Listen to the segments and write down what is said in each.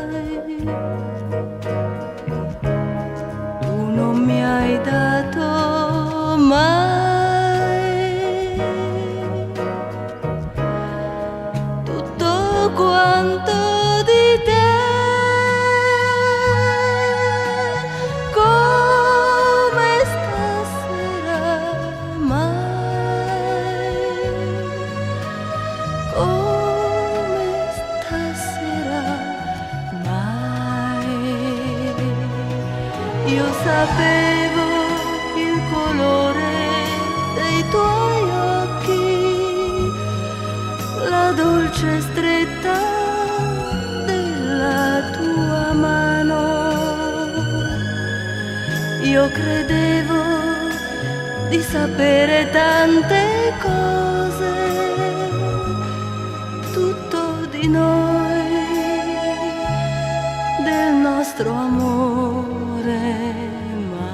mai. Tu non mi hai dato mai tutto quanto di te, come stasera mai, come stasera mai. Io sapevo il colore dei tuoi occhi, la dolce stretta della tua mano. Io credevo di sapere tante cose, tutto di noi, del nostro amore, ma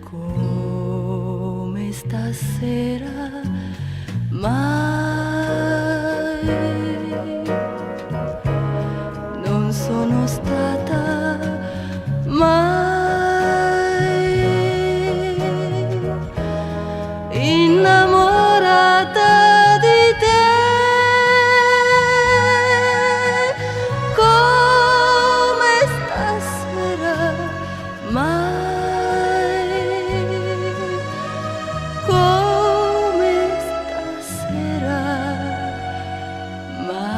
come stasera mai. Non sono stata mai innamorata di te, come stasera mai, come stasera mai.